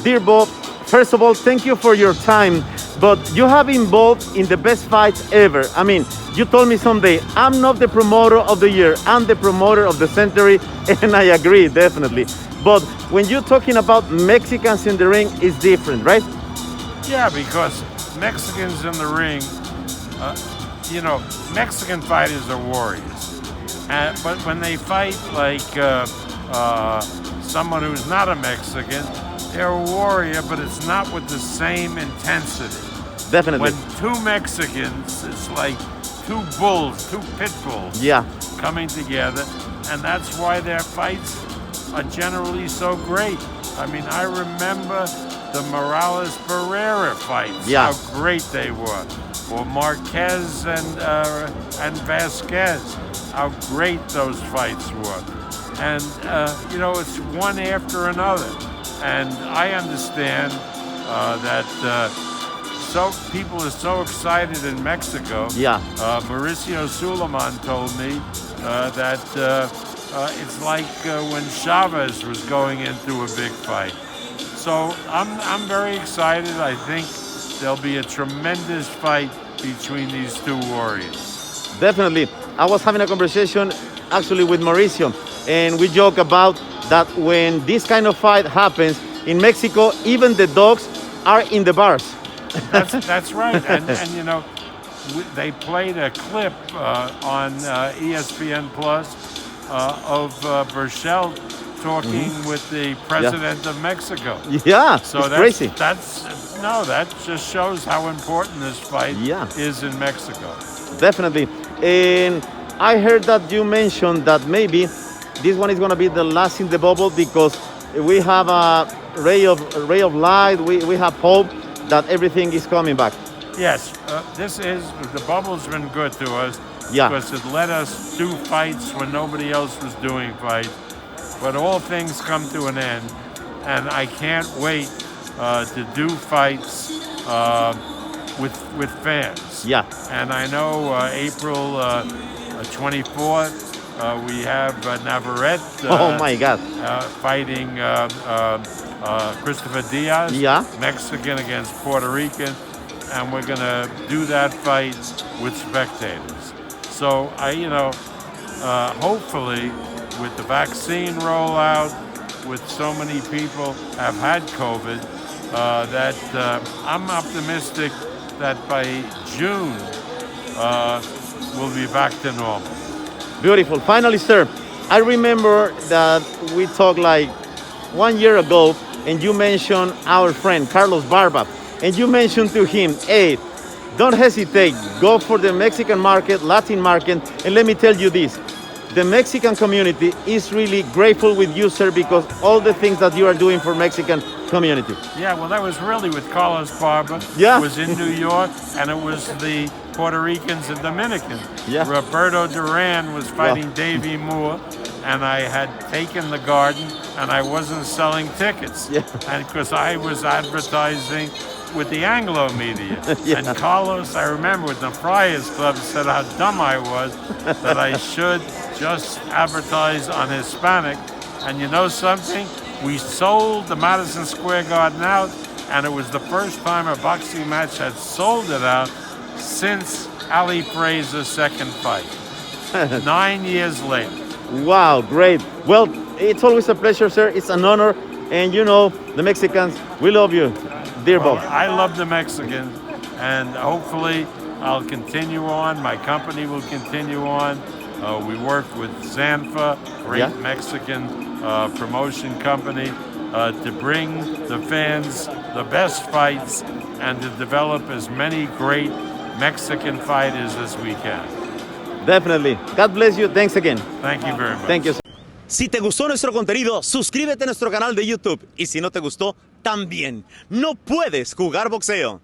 Dear Bob, first of all, thank you for your time, but you have been involved in the best fights ever. I mean, you told me someday, I'm not the promoter of the year, I'm the promoter of the century, and I agree, definitely. But when you're talking about Mexicans in the ring, it's different, right? Yeah, because Mexicans in the ring, you know, Mexican fighters are warriors. But when they fight like someone who's not a Mexican, they're a warrior, but it's not with the same intensity. Definitely. When two Mexicans, it's like two bulls, two pit bulls coming together, and that's why their fights are generally so great. I mean, I remember the Morales-Barrera fights, how great they were. Or Marquez and Vasquez, how great those fights were. And, you know, it's one after another. And I understand that people are so excited in Mexico. Mauricio Suleiman told me that it's like when Chavez was going into a big fight. So I'm very excited. I think there'll be a tremendous fight between these two warriors. Definitely. I was having a conversation actually with Mauricio, and we joke about that when this kind of fight happens in Mexico, even the dogs are in the bars. That's right. And you know, they played a clip on ESPN Plus of Burchell talking with the president of Mexico. So it's crazy. That just shows how important this fight is in Mexico. Definitely. And I heard that you mentioned that maybe this one is going to be the last in the bubble because we have a ray of light. We have hope that everything is coming back. Yes, the bubble's been good to us because it let us do fights when nobody else was doing fights. But all things come to an end, and I can't wait to do fights with fans. And I know April 24th, we have Navarrete fighting Christopher Diaz, Mexican against Puerto Rican, and we're going to do that fight with spectators. So, hopefully, with the vaccine rollout, with so many people have had COVID, that I'm optimistic that by June, we'll be back to normal. Beautiful. Finally, sir, I remember that we talked like 1 year ago, and you mentioned our friend, Carlos Barba, and you mentioned to him, hey, don't hesitate, go for the Mexican market, Latin market, and let me tell you this, the Mexican community is really grateful with you, sir, because all the things that you are doing for Mexican community. Yeah, well, that was really with Carlos Barba. It was in New York, and it was the Puerto Ricans and Dominicans. Roberto Duran was fighting Davey Moore, and I had taken the garden, and I wasn't selling tickets. And because I was advertising with the Anglo media. And Carlos, I remember with the Friars Club, said how dumb I was, that I should just advertise on Hispanic. And you know something? We sold the Madison Square Garden out, and it was the first time a boxing match had sold it out since Ali Frazier's second fight, 9 years later. Wow, great. Well, it's always a pleasure, sir. It's an honor. And you know, the Mexicans, we love you, dear Bob. I love the Mexicans, and hopefully I'll continue on. My company will continue on. We work with Zanfa, great Mexican promotion company, to bring the fans the best fights and to develop as many great Mexican fighters as we can. Definitely. God bless you. Thanks again. Thank you very much. Thank you. Si te gustó nuestro contenido, suscríbete a nuestro canal de YouTube. Y si no te gustó, también. No puedes jugar boxeo.